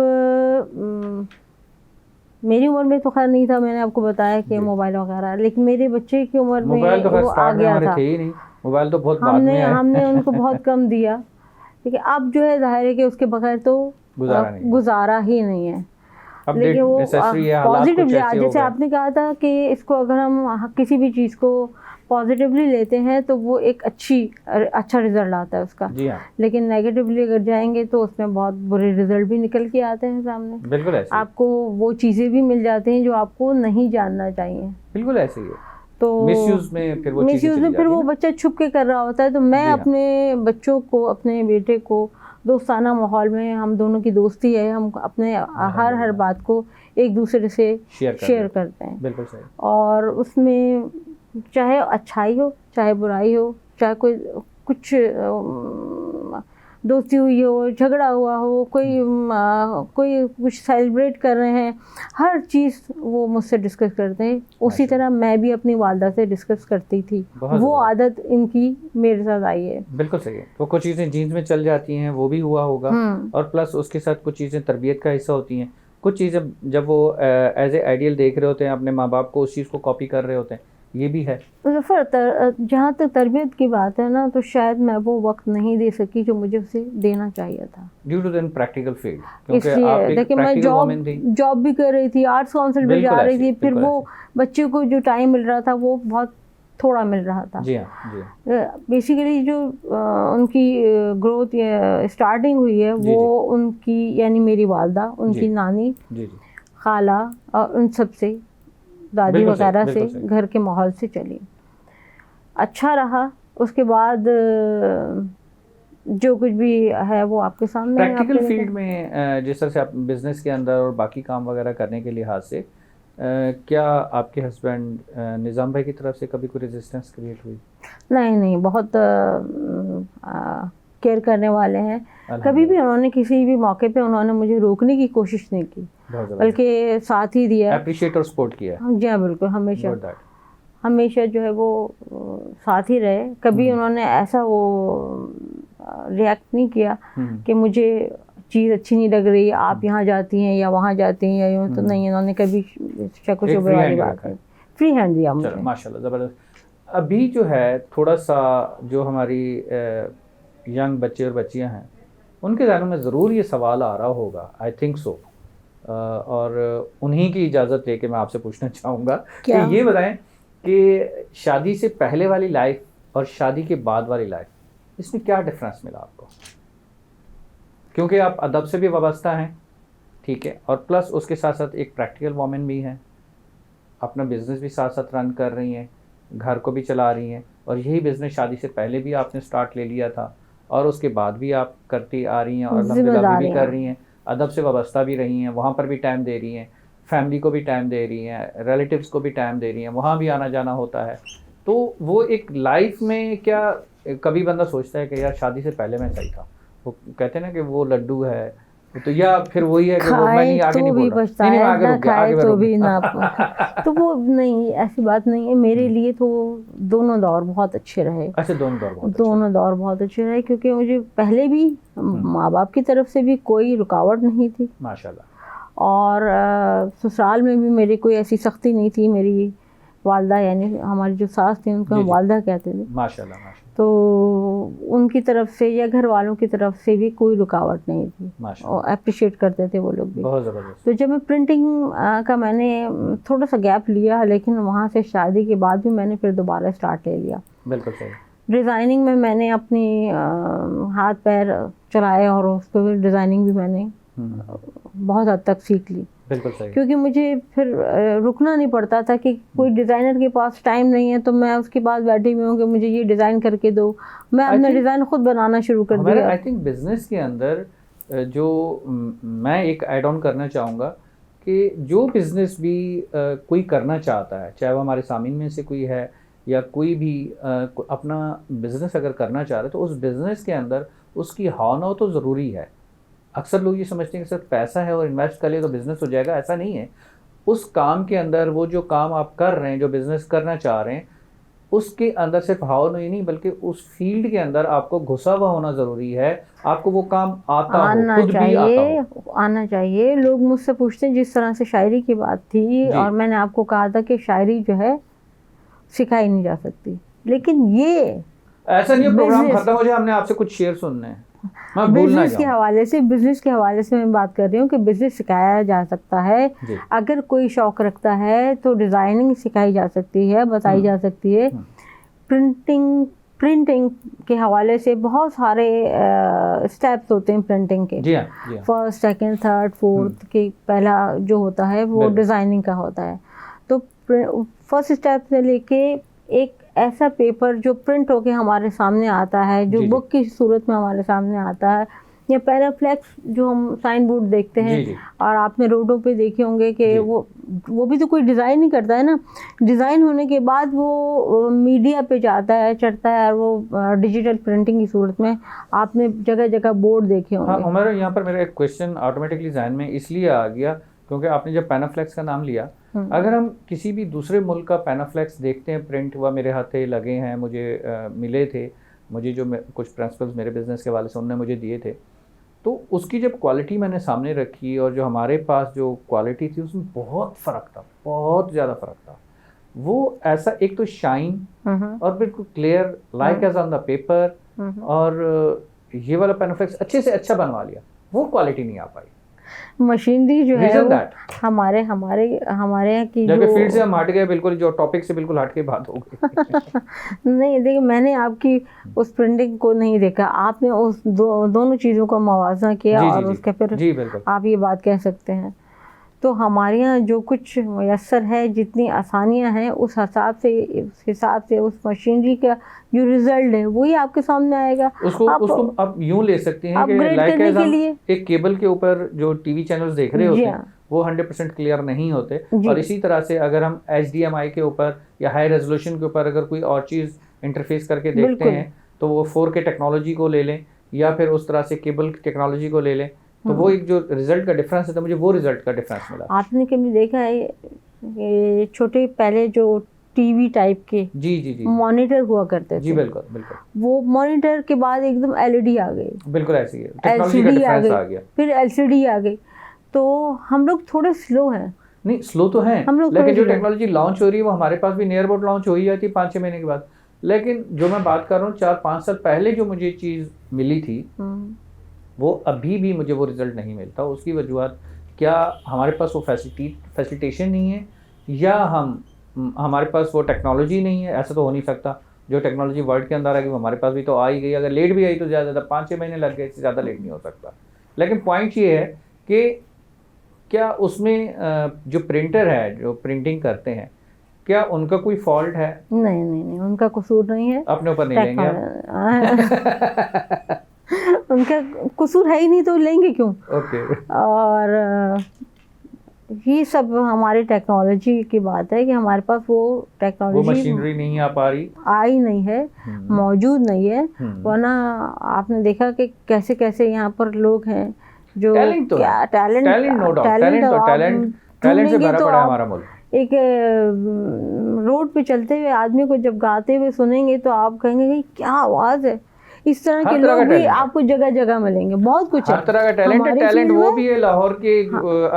मेरी उम्र में तो खैर नहीं था, मैंने आपको बताया कि मोबाइल वगैरह, लेकिन मेरे बच्चे की उम्र में तो वो आ गया था। थे ही नहीं, मोबाइल तो बहुत बाद में आया। हमने उनको बहुत कम दिया, लेकिन अब जो है जाहिर है कि उसके बगैर तो गुजारा ही नहीं है। लेकिन वो पॉजिटिवली, जैसे आपने कहा था कि इसको अगर हम किसी भी चीज़ को पॉजिटिवली लेते हैं तो वो एक अच्छा रिजल्ट आता है उसका। जी हाँ। लेकिन नेगेटिवली अगर जाएंगे तो उसमें बहुत बुरे रिजल्ट भी निकल के आते हैं सामने। बिल्कुल ऐसे आपको वो चीज़ें भी मिल जाती हैं जो आपको नहीं जानना चाहिए। बिल्कुल ऐसे ही है। तो मिसयूज में फिर वो बच्चा छुप के कर रहा होता है। तो मैं अपने बच्चों को, अपने बेटे को दोस्ताना माहौल में, हम दोनों की दोस्ती है, हम अपने हर बात को एक दूसरे से शेयर करते हैं। बिल्कुल सही। और उसमें चाहे अच्छाई हो, चाहे बुराई हो, चाहे कोई कुछ दोस्ती हुई हो, झगड़ा हुआ हो, कोई कुछ सेलिब्रेट कर रहे हैं, हर चीज़ वो मुझसे डिस्कस करते हैं। उसी तरह मैं भी अपनी वालदा से डिस्कस करती थी। वो आदत इनकी मेरे साथ आई है। बिल्कुल सही है। तो कुछ चीज़ें जीन्स में चल जाती हैं, वो भी हुआ होगा, और प्लस उसके साथ कुछ चीज़ें तरबियत का हिस्सा होती हैं। कुछ चीज़ें जब वो एज ए आइडियल देख रहे होते हैं अपने माँ बाप को, उस चीज़ को कॉपी कर रहे होते हैं, ये भी है। जहाँ तक तरबियत की बात है ना, तो शायद मैं वो वक्त नहीं दे सकी जो मुझे उसे देना चाहिए था, due to the practical field. इसलिए देखिए मैं जॉब भी कर रही थी, आर्ट्स काउंसिल में जा रही थी, फिर वो बच्चे को जो टाइम मिल रहा था वो बहुत थोड़ा मिल रहा था। जी हाँ। बेसिकली जो उनकी ग्रोथ स्टार्टिंग हुई है वो उनकी, यानी मेरी वालदा, उनकी नानी, खाला और उन सब से दादी बिल्कुल सही, वगैरह से, बिल्कुल सही। घर के माहौल से चली। अच्छा रहा। उसके बाद जो कुछ भी है वो आपके सामने है, प्रैक्टिकल आपने फील्ड देखा। में जिस तरह से आप बिजनेस के अंदर और बाकी काम वगैरह करने के लिहाज से क्या आपके हस्बैंड निज़ाम भाई की तरफ से कभी कोई रेजिस्टेंस क्रिएट हुई? नहीं नहीं, बहुत केयर करने वाले हैं। कभी भी अल्हम्दुलिल्लाह, उन्होंने किसी भी मौके पे उन्होंने मुझे रोकने की कोशिश नहीं की, बहुत ज़बरदस्त। बल्कि साथ ही दिया। अप्रिशिएट और सपोर्ट किया है। हाँ जी हाँ, बिल्कुल, हमेशा गुड दैट। हमेशा जो है वो साथ ही रहे। कभी उन्होंने ऐसा वो रिएक्ट नहीं किया कि मुझे चीज़ अच्छी नहीं लग रही, आप यहाँ जाती हैं या वहाँ जाती हैं या यूँ, तो नहीं, उन्होंने कभी शक व एक शुबे free वाली hand बात रखा है। नहीं। फ्री हैंड दिया चलो मुझे। माशाल्लाह ज़बरदस्त। अभी जो है थोड़ा सा जो हमारी यंग बच्चे और बच्चियां हैं उनके ज़हनों में ज़रूर ये सवाल आ रहा होगा, आई थिंक सो, और उन्हीं की इजाज़त लेके मैं आपसे पूछना चाहूँगा कि क्या? ये बताएं कि शादी से पहले वाली लाइफ और शादी के बाद वाली लाइफ, इसमें क्या डिफरेंस मिला आपको? क्योंकि आप अदब से भी वाबस्ता हैं, ठीक है, और प्लस उसके साथ साथ एक प्रैक्टिकल वॉमेन भी हैं, अपना बिजनेस भी साथ साथ रन कर रही हैं, घर को भी चला रही हैं, और यही बिजनेस शादी से पहले भी आपने स्टार्ट ले लिया था और उसके बाद भी आप करती आ रही हैं और अल्हम्दुलिल्लाह अभी भी कर रही हैं, अदब से वाबस्ता भी रही हैं, वहाँ पर भी टाइम दे रही हैं, फैमिली को भी टाइम दे रही हैं, रिलेटिव्स को भी टाइम दे रही हैं, वहाँ भी आना जाना होता है। तो वो एक लाइफ में क्या कभी बंदा सोचता है कि यार शादी से पहले मैं सही था, वो कहते हैं ना कि वो लड्डू है, तो या फिर वही है कि वो मैं खाए नहीं आगे तो नहीं भी बोल रहा, बचता नहीं नहीं मैं है, आगे ना रुक गया, खाए आगे मैं तो रुक भी ना गया। तो वो नहीं, ऐसी बात नहीं है। मेरे लिए तो दोनों दौर बहुत अच्छे रहे। अच्छा, दोनों दौर बहुत अच्छे। दोनों दौर बहुत अच्छे रहे, क्योंकि मुझे पहले भी माँ बाप की तरफ से भी कोई रुकावट नहीं थी, माशाल्लाह। और ससुराल में भी मेरी कोई ऐसी सख्ती नहीं थी। मेरी वालदा, यानी हमारी जो सास थी उनको जी, हम जी। वालदा कहते थे, माशाल्लाह माशाल्लाह तो उनकी तरफ से या घर वालों की तरफ से भी कोई रुकावट नहीं थी, माशाल्लाह, और अप्रिशिएट करते थे वो लोग भी। बहुत ज़बरदस्त। तो जब मैं प्रिंटिंग का मैंने थोड़ा सा गैप लिया, लेकिन वहाँ से शादी के बाद भी मैंने फिर दोबारा स्टार्ट ले लिया। बिल्कुल सही। डिज़ाइनिंग में मैंने अपनी हाथ पैर चलाए, और उसको डिज़ाइनिंग भी मैंने बहुत हद तक सीख ली, बिल्कुल सही। क्योंकि मुझे फिर रुकना नहीं पड़ता था कि कोई डिज़ाइनर के पास टाइम नहीं है तो मैं उसके पास बैठी हुई हूँ कि मुझे ये डिज़ाइन करके दो। मैं अपना डिज़ाइन खुद बनाना शुरू कर दिया। आई थिंक बिजनेस के अंदर जो मैं एक ऐड ऑन करना चाहूँगा कि जो बिज़नेस भी कोई करना चाहता है, चाहे वो हमारे सामीन में से कोई है या कोई भी अपना बिज़नेस अगर करना चाह रहा है, तो उस बिज़नेस के अंदर उसकी हाँ ना हो तो ज़रूरी है। अक्सर लोग ये समझते हैं कि सिर्फ पैसा है और इन्वेस्ट कर लिया तो बिज़नेस हो जाएगा, ऐसा नहीं है। उस काम के अंदर वो जो काम आप कर रहे हैं, जो बिज़नेस करना चाह रहे हैं, उसके अंदर सिर्फ हाव नहीं बल्कि उस फील्ड के अंदर आपको घुसा हुआ होना ज़रूरी है, आपको वो काम आता हो, खुद भी आता हो। आना चाहिए। लोग मुझसे पूछते हैं, जिस तरह से शायरी की बात थी, और मैंने आपको कहा था कि शायरी जो है सिखाई नहीं जा सकती, लेकिन ये ऐसा नहीं है प्रोग्राम खत्म हो जाए हमने आपसे कुछ शेर सुनने हैं, बिजनेस के हवाले से मैं बात कर रही हूँ कि बिजनेस सिखाया जा सकता है। अगर कोई शौक रखता है तो डिज़ाइनिंग सिखाई जा सकती है, बताई जा सकती है। प्रिंटिंग के हवाले से बहुत सारे स्टेप्स होते हैं प्रिंटिंग के। जी हाँ। फर्स्ट, सेकंड, थर्ड, फोर्थ के पहला जो होता है वो डिज़ाइनिंग का होता है। तो फर्स्ट स्टेप से लेके एक ऐसा पेपर जो प्रिंट होके हमारे सामने आता है, जो बुक की सूरत में हमारे सामने आता है, या पैराफ्लेक्स जो हम साइन बोर्ड देखते हैं, और आपने रोडों पे देखे होंगे कि वो भी तो कोई डिज़ाइन ही करता है ना। डिज़ाइन होने के बाद वो मीडिया पे जाता है, चढ़ता है, और वो डिजिटल प्रिंटिंग की सूरत में आपने जगह जगह बोर्ड देखे होंगे। हाँ, हमारे यहाँ पर मेरा एक क्वेश्चन ऑटोमेटिकली जहन में इसलिए आ गया क्योंकि आपने जब पैनाफ्लेक्स का नाम लिया, अगर हम किसी भी दूसरे मुल्क का पैनाफ्लेक्स देखते हैं, प्रिंट हुआ, मेरे हाथे लगे हैं, मुझे मिले थे, मुझे जो कुछ प्रिंसिपल्स मेरे बिज़नेस के वाले से उन्होंने मुझे दिए थे, तो उसकी जब क्वालिटी मैंने सामने रखी और जो हमारे पास जो क्वालिटी थी उसमें बहुत फ़र्क था, बहुत ज़्यादा फ़र्क था। वो ऐसा एक तो शाइन और बिल्कुल clear like as on the paper, और ये वाला पैनाफ्लेक्स अच्छे से अच्छा बनवा लिया, वो क्वालिटी नहीं आ पाई। मशीनरी जो है वो हमारे यहाँ की जो फील्ड से हम हट गए, बिल्कुल जो टॉपिक से बिल्कुल हट के बात हो गई। नहीं देखिए, मैंने आपकी उस प्रिंटिंग को नहीं देखा, आपने उस दोनों चीज़ों का मवाज़ना किया, और उसके फिर आप ये बात कह सकते हैं। तो हमारे यहाँ जो कुछ मैसर है, जितनी आसानियाँ हैं, उस हिसाब से उस मशीनरी का जो रिजल्ट है वही आपके सामने आएगा। उसको आप यूं ले सकते हैं कि अपग्रेड लाइक करने एज के हम लिए एक केबल के ऊपर जो टीवी चैनल्स देख रहे होते जी हैं हाँ, वो 100% क्लियर नहीं होते, जी और इसी तरह से अगर हम HDMI के ऊपर या हाई रेजोल्यूशन के ऊपर अगर कोई और चीज़ इंटरफेस करके देखते बिल्कुल। हैं तो वो 4K टेक्नोलॉजी को ले लें या फिर उस तरह से केबल टेक्नोलॉजी को ले लें, तो वो एक जो रिजल्ट का डिफरेंस है, तो मुझे वो रिजल्ट का डिफरेंस मिला। आपने कभी देखा है ये छोटे पहले जो टीवी टाइप के जी जी जी मॉनिटर हुआ करते जी, थे, बिल्कुल बिल्कुल वो मॉनिटर के बाद एकदम LED आ गई, बिल्कुल ऐसी है, टेक्नोलॉजी का LCD आ डिफरेंस आ गई, गया। फिर LCD आ गई। तो हम लोग थोड़े स्लो हैं, नहीं स्लो तो है, हम लोग लेकिन थोड़े जो slow हैं। टेक्नोलॉजी लॉन्च हो रही है वो हमारे पास भी नियर अबाउट लॉन्च हो ही जाती है 5-6 महीने के बाद। लेकिन जो मैं बात कर रहा हूँ 4-5 साल पहले जो मुझे चीज़ मिली थी वो अभी भी मुझे वो रिजल्ट नहीं मिलता। उसकी वजूहत क्या हमारे पास वो फैसिलिटेशन नहीं है, या हमारे पास वो टेक्नोलॉजी नहीं है? ऐसा तो हो नहीं सकता। जो टेक्नोलॉजी वर्ल्ड के अंदर आ गई वो हमारे पास भी तो आ ही गई, अगर लेट भी आई तो ज़्यादा 5-6 महीने लग गए, इससे ज़्यादा लेट नहीं हो सकता। लेकिन पॉइंट ये है कि क्या उसमें जो प्रिंटर है, जो प्रिंटिंग करते हैं, क्या उनका कोई फॉल्ट है? नहीं नहीं नहीं, उनका कसूर नहीं है। अपने ऊपर नहीं लेंगे आप? उनका कसूर है ही नहीं तो लेंगे क्यों? ओके। और ये सब हमारी टेक्नोलॉजी की बात है कि हमारे पास वो वो टेक्नोलॉजी मशीनरी नहीं आ पा रही। आई नहीं है, मौजूद नहीं है। वरना आपने देखा कि कैसे कैसे यहाँ पर लोग हैं जो टैलेंट तो क्या टैलेंट नो डाउट, टैलेंट से ढूंढेंगे भरा तो पड़ा है आप हमारा मुल्क। एक रोड पे चलते हुए आदमी को जब गाते हुए सुनेंगे तो आप कहेंगे कि क्या आवाज़ है। इस तरह के हर तरह का लोग भी टैलेंट है, आपको जगह जगह मिलेंगे, बहुत कुछ है। हर तरह का टैलेंट है। हमारी टैलेंट फील्ड वो में भी है लाहौर के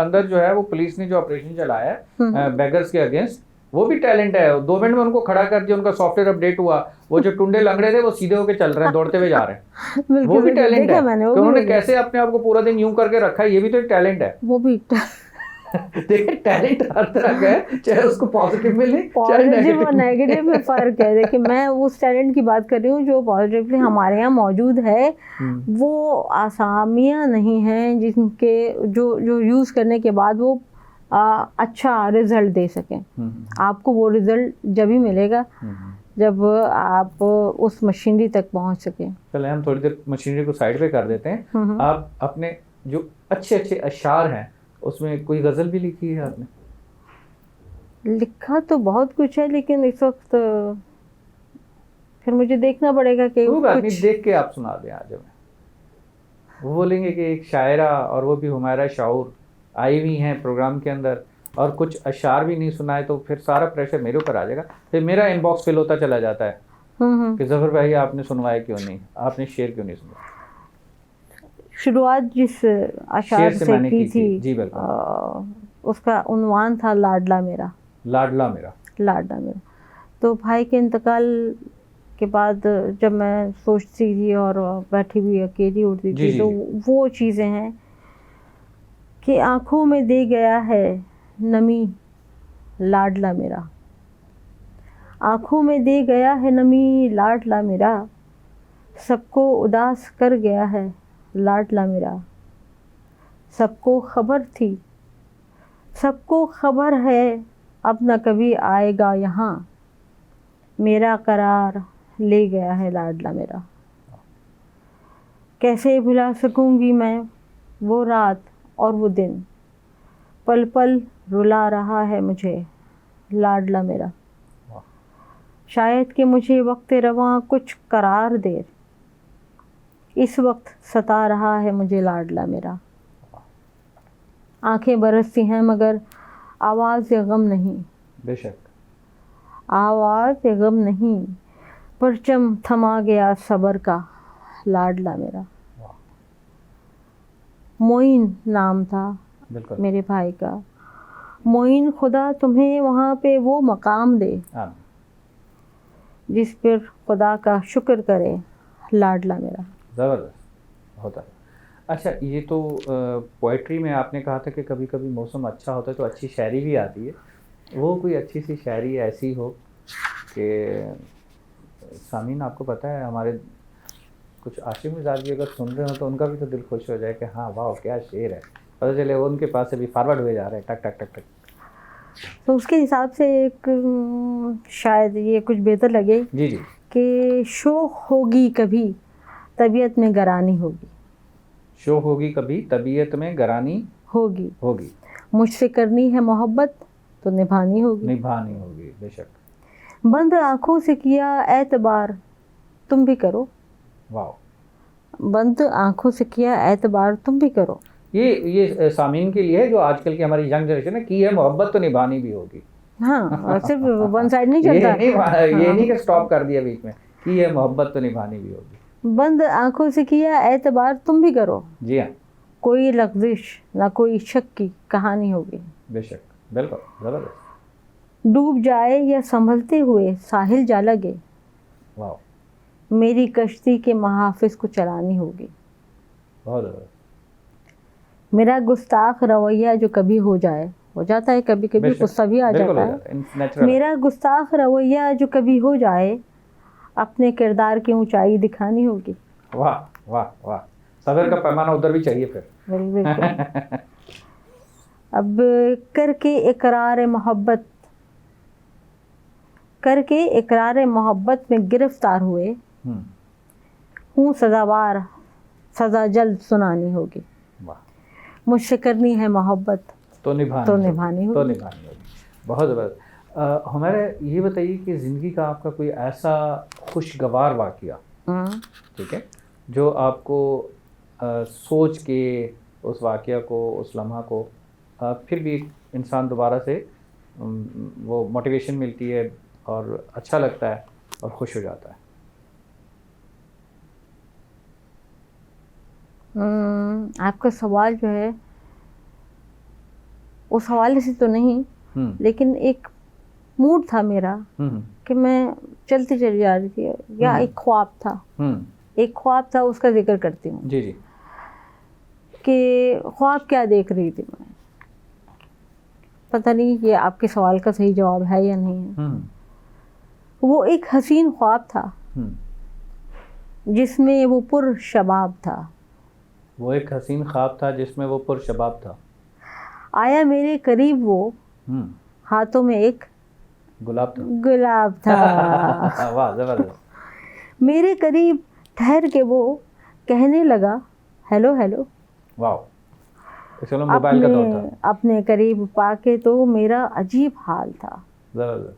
अंदर जो है वो पुलिस ने जो ऑपरेशन चलाया है बेगर्स के अगेंस्ट, वो भी टैलेंट है। 2 मिनट में उनको खड़ा कर दिया, उनका सॉफ्टवेयर अपडेट हुआ, वो जो टुंडे लंगड़े थे वो सीधे होके चल रहे हैं, दौड़ते हुए जा रहे हैं। वो बिल्कुल भी बिल्कुल, टैलेंट देखा है मैंने, कि वो भी उन्होंने देखा। कैसे अपने आप को पूरा दिन यूं करके रखा है, ये भी तो एक टैलेंट है। वो भी देखिए टैलेंट हर तरह का है, चाहे उसको पॉजिटिव मिले चाहे पॉजिटिव और नेगेटिव। नेगेटिव में फ़र्क है। देखिए मैं उस टैलेंट की बात कर रही हूँ जो पॉजिटिवली हमारे यहाँ मौजूद है। वो आसामियाँ नहीं हैं जिनके जो जो यूज़ करने के बाद वो अच्छा रिज़ल्ट दे सकें। आपको वो रिज़ल्ट जब ही मिलेगा जब आप उस मशीनरी तक पहुँच सकें। चले हम थोड़ी देर मशीनरी को साइड पे कर देते हैं। आप अपने जो अच्छे अच्छे अशार हैं उसमें कोई गज़ल भी लिखी है आपने? लिखा तो बहुत कुछ है, लेकिन इस वक्त फिर मुझे देखना पड़ेगा कि वो बात कुछ नहीं, देख के आप सुना दें आज हमें। वो बोलेंगे कि एक शायरा, और वो भी हुमायरा शाऊर आई हुई हैं प्रोग्राम के अंदर, और कुछ अशार भी नहीं सुनाए तो फिर सारा प्रेशर मेरे ऊपर आ जाएगा, फिर मेरा इनबॉक्स फिल होता चला जाता है कि ज़फ़र भाई आपने सुनवाया क्यों नहीं, आपने शेर क्यों नहीं सुना। शुरुआत जिस अशार से की थी जी बिल्कुल, उसका उन्वान था लाडला मेरा। लाडला मेरा, लाडला मेरा। तो भाई के इंतकाल के बाद जब मैं सोचती थी और बैठी हुई अकेली उठती थी, तो वो चीज़ें हैं कि आँखों में दे गया है नमी लाडला मेरा, आँखों में दे गया है नमी लाडला मेरा, सबको उदास कर गया है लाडला मेरा। सबको खबर थी, सबको खबर है, अब न कभी आएगा यहाँ, मेरा करार ले गया है लाडला मेरा। कैसे भुला सकूँगी मैं वो रात और वो दिन, पल पल रुला रहा है मुझे लाडला मेरा। शायद कि मुझे वक्त रवां कुछ करार दे, इस वक्त सता रहा है मुझे लाडला मेरा। आंखें बरसती हैं मगर आवाज़ गम नहीं, बेशक आवाज़ गम नहीं, परचम थमा गया सबर का लाडला मेरा। मोइन नाम था मेरे भाई का। मोइन खुदा तुम्हें वहाँ पे वो मकाम दे जिस पर खुदा का शुक्र करे लाडला मेरा। ज़बरदस्त होता है। अच्छा, ये तो पोइट्री में आपने कहा था कि कभी कभी मौसम अच्छा होता है तो अच्छी शायरी भी आती है। वो कोई अच्छी सी शायरी ऐसी हो कि सामीन आपको पता है हमारे कुछ आशिक मिजाज भी अगर सुन रहे हो तो उनका भी तो दिल खुश हो जाए कि हाँ वाह क्या शेर है, पता चले वो उनके पास से भी फॉरवर्ड हुए जा रहे हैं, टक टक टक टक। तो उसके हिसाब से एक शायद ये कुछ बेहतर लगे जी जी। कि शौक होगी कभी तबीयत में गरानी होगी, शो होगी कभी तबीयत में गरानी होगी, होगी, मुझसे करनी है मोहब्बत तो निभानी होगी, निभानी होगी, बेशक। बंद आंखों से किया एतबार तुम भी करो, वाह, बंद आंखों से किया एतबार तुम भी करो। ये सामीन के लिए है जो आजकल की हमारी यंग जनरेशन है, की है मोहब्बत तो निभानी भी होगी। हाँ, और सिर्फ वन साइड नहीं ये चलता। नहीं, ये नहीं कि हाँ। स्टॉप कर दिया बीच में, की है मोहब्बत तो निभानी भी होगी। बंद आंखों से किया एतबार तुम भी करो, जी हाँ, कोई लफ्जिश ना कोई शक की कहानी होगी, बेशक, बिल्कुल ज़बरदस्त। डूब जाए या संभलते हुए साहिल जा लगे, वाह, मेरी कश्ती के महाफिज को चलानी होगी, बहुत ज़बरदस्त। मेरा गुस्ताख रवैया जो कभी हो जाए, हो जाता है कभी कभी, बेशक, गुस्सा भी आ बिल्कुल जाता हो है, जाता है, नेचुरल है। मेरा गुस्ताख रवैया जो कभी हो जाए, अपने किरदार की ऊंचाई दिखानी होगी। वाह वाह वाह, सबर का पैमाना उधर भी चाहिए फिर। बिल्कुल। अब करके इकरार मोहब्बत, करके इकरार मोहब्बत में गिरफ्तार हुए हम्म, हूँ सजावार, सजा जल्द सुनानी होगी, वाह, मुझसे करनी है मोहब्बत तो निभानी तो होगी, निभानी तो होगी। निभानी होगी, बहुत ज़बरदस्त। हमारे ये बताइए कि ज़िंदगी का आपका कोई ऐसा खुशगवार वाक़या, ठीक है, जो आपको सोच के उस वाक़या को, उस लम्हा को फिर भी इंसान दोबारा से वो मोटिवेशन मिलती है और अच्छा लगता है और खुश हो जाता है। आपका सवाल जो है उस हवाले से तो नहीं, लेकिन एक मूड था मेरा कि मैं चलती चली जा रही थी, या एक ख्वाब था, एक ख्वाब था, उसका जिक्र करती हूँ। जी जी। कि ख्वाब क्या देख रही थी मैं, पता नहीं ये आपके सवाल का सही जवाब है या नहीं है। वो एक हसीन ख्वाब था जिसमें वो पुरशबाब था, वो एक हसीन ख्वाब था जिसमें वो पुरशबाब था। आया मेरे करीब वो, हाथों में एक गुलाब था, गुलाब था। वाह, ज़बरदस्त। मेरे करीब ठहर के वो कहने लगा हेलो हेलो। वाह, चलो मोबाइल का दौर था। अपने करीब पाके तो मेरा अजीब हाल था, ज़बरदस्त।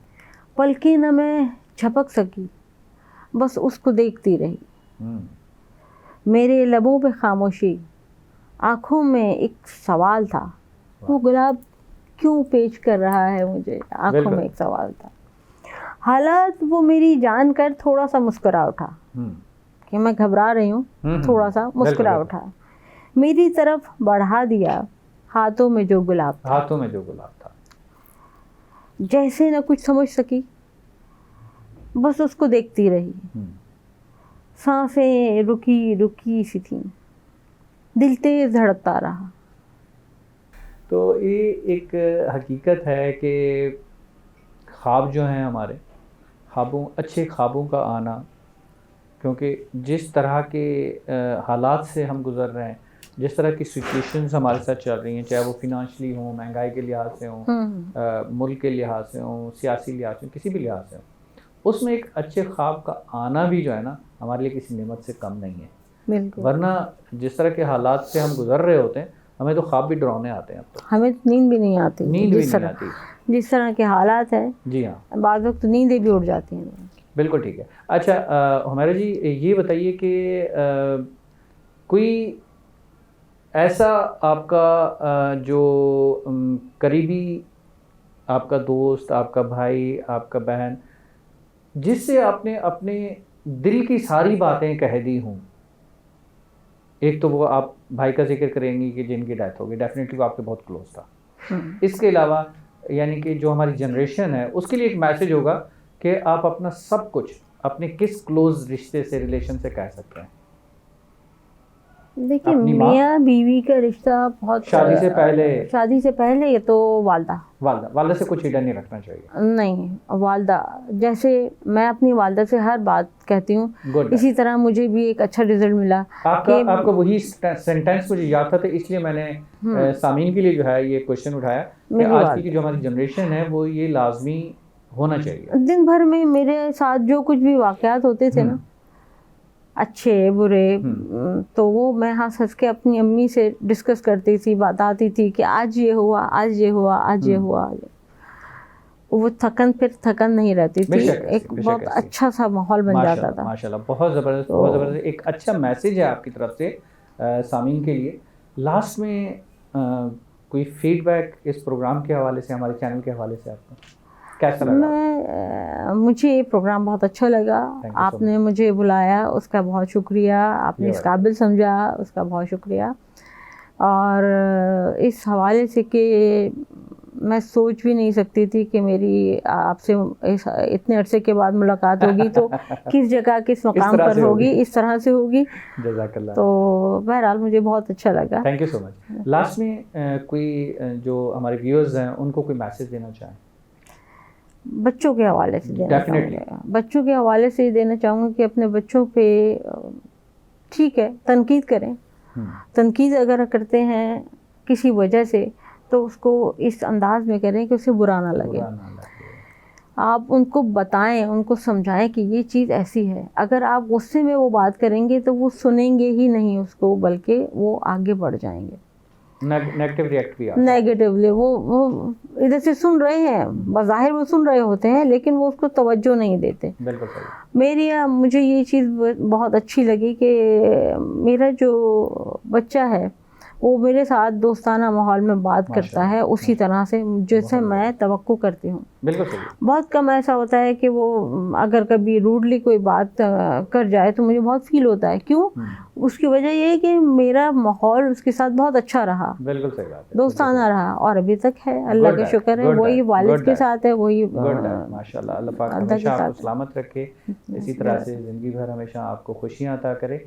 पलकें न मैं झपक सकी, बस उसको देखती रही। मेरे लबों पे खामोशी, आँखों में एक सवाल था, वो गुलाब क्यों पेश कर रहा है मुझे, आँखों में एक सवाल था। हालात वो मेरी जान कर थोड़ा सा मुस्कुरा उठा कि मैं घबरा रही हूँ, थोड़ा सा मुस्कुरा उठा, मेरी तरफ बढ़ा दिया हाथों में जो गुलाब था, हाथों में जो गुलाब था। जैसे न कुछ समझ सकी, बस उसको देखती रही। सांसें रुकी रुकी सी थी, दिल तेज धड़कता रहा। तो ये एक हकीकत है कि ख्वाब जो हैं हमारे, ख्वाबों, अच्छे ख्वाबों का आना, क्योंकि जिस तरह के हालात से हम गुज़र रहे हैं, जिस तरह की सिचुएशंस हमारे साथ चल रही हैं, चाहे वो फिनंशली हों, महंगाई के लिहाज से हों, मुल्क के लिहाज से हों, सियासी लिहाज से, किसी भी लिहाज से हों, उसमें एक अच्छे ख्वाब का आना भी जो है ना, हमारे लिए किसी नेमत से कम नहीं है। बिल्कुल। वरना जिस तरह के हालात से हम गुजर रहे होते हैं, हमें तो ख्वाब भी डरावने आते हैं। अब तो हमें नींद भी नहीं आती, नींद भी नहीं आती, जिस तरह के हालात हैं। जी हाँ, बाद वक्त नींदें भी उड़ जाती हैं। बिल्कुल ठीक है। अच्छा हुमैरा जी, ये बताइए कि कोई ऐसा आपका जो करीबी आपका दोस्त, आपका भाई, आपका बहन, जिससे आपने अपने दिल की सारी बातें कह दी हों। एक तो वो आप भाई का जिक्र करेंगी कि जिनकी डेथ होगी, डेफिनेटली वो आपके बहुत क्लोज था। इसके अलावा यानी कि जो हमारी जनरेशन है उसके लिए एक मैसेज होगा कि आप अपना सब कुछ अपने किस क्लोज रिश्ते से, रिलेशन से कह सकते हैं। देखिए, अपनी माँ? मियाँ बीवी का रिश्ता बहुत शादी से पहले? शादी से पहले ये तो वालदा वालदा से कुछ हिडन नहीं रखना चाहिए। नहीं, वालदा जैसे मैं अपनी वालदा से हर बात कहती हूँ, गुड। इसी तरह मुझे भी एक अच्छा रिजल्ट मिला आपका वही सेंटेंस मुझे याद था, तो इसलिए मैंने सामीन के लिए जो है ये क्वेश्चन उठाया कि मेरी आज बात की जो हमारी जनरेशन है वो ये लाजमी होना चाहिए। दिन भर में मेरे साथ जो कुछ भी वाकयात होते थे ना, अच्छे बुरे, तो वो मैं हंस हंस के अपनी अम्मी से डिस्कस करती थी, बताती थी कि आज ये हुआ, आज ये हुआ, आज ये हुआ। वो थकन नहीं रहती थी, एक बहुत अच्छा सा माहौल बन जाता था। माशाल्लाह, बहुत ज़बरदस्त, बहुत ज़बरदस्त। एक अच्छा मैसेज है आपकी तरफ से सामीन के लिए। लास्ट में कोई फीडबैक इस प्रोग्राम के हवाले से, हमारे चैनल के हवाले से आपको कैसा लगा? मुझे ये प्रोग्राम बहुत अच्छा लगा। आपने मुझे बुलाया, उसका बहुत शुक्रिया। आपने इस काबिल समझा, उसका बहुत शुक्रिया। और इस हवाले से कि मैं सोच भी नहीं सकती थी कि मेरी आपसे इतने अरसे के बाद मुलाकात होगी, तो किस जगह किस मकाम पर होगी, इस तरह से होगी। जज़ाकल्लाह। तो बहरहाल मुझे बहुत अच्छा लगा। Thank you so much. Last में कोई जो हमारे व्यूअर्स हैं उनको कोई मैसेज देना चाहें? बच्चों के हवाले से देना चाहूँगा। बच्चों के हवाले से देना चाहूँगा कि अपने बच्चों पे ठीक है तनकीद करें, तनकीद अगर करते हैं किसी वजह से तो उसको इस अंदाज में करें कि उसे बुरा ना लगे। आप उनको बताएं, उनको समझाएं कि ये चीज़ ऐसी है। अगर आप गुस्से में वो बात करेंगे तो वो सुनेंगे ही नहीं उसको, बल्कि वो आगे बढ़ जाएंगे, नेगेटिव रिएक्ट भी नेगेटिवली। वो इधर से सुन रहे हैं, बज़ाहिर वो सुन रहे होते हैं, लेकिन वो उसको तवज्जो नहीं देते। बिल्कुल सही। मुझे ये चीज़ बहुत अच्छी लगी कि मेरा जो बच्चा है वो मेरे साथ दोस्ताना माहौल में बात करता है उसी तरह से जैसे मैं तवक्को करती हूँ। बिल्कुल सही। बहुत कम ऐसा होता है कि वो अगर कभी रूडली कोई बात कर जाए तो मुझे बहुत फील होता है। क्यों? उसकी वजह ये है कि मेरा माहौल उसके साथ बहुत अच्छा रहा, बिल्कुल सही बात है, दोस्ताना रहा और अभी तक है। अल्लाह का शुक्र है, वही वालिद के साथ है, वही माशाल्लाह। अल्लाह पाक हमेशा आपको सलामत रखे, इसी तरह से ज़िंदगी भर हमेशा आपको खुशियाँ अता करे।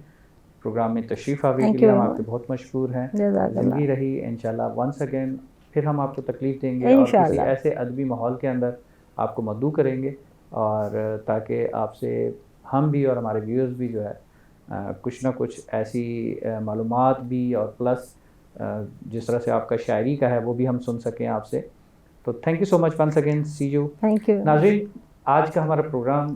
प्रोग्राम में तशरीफ़ आने के लिए हम आपके बहुत मशहूर हैं। ज़िंदगी रही इंशाल्लाह वंस अगेन फिर हम आपको तकलीफ़ देंगे और किसी ऐसे अदबी माहौल के अंदर आपको मदऊ करेंगे, और ताकि आपसे हम भी और हमारे व्यूअर्स भी जो है कुछ ना कुछ ऐसी मालूमात भी और प्लस जिस तरह से आपका शायरी का है वो भी हम सुन सकें आपसे। तो thank you so much once again, see you. Thank you. नाज़रीन, आज का हमारा प्रोग्राम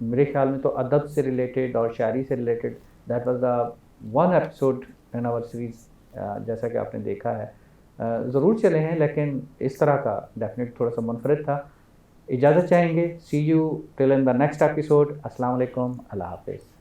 मेरे ख्याल में तो अदब से रिलेटेड और शायरी से related, that was the one episode in our series, जैसा कि आपने देखा है। ज़रूर चले हैं, लेकिन इस तरह का डेफिनेट थोड़ा सा मुनफरिद था। इजाज़त चाहेंगे। See you till in the next episode. अस्सलाम वालेकुम, अल्लाह हाफ़िज़।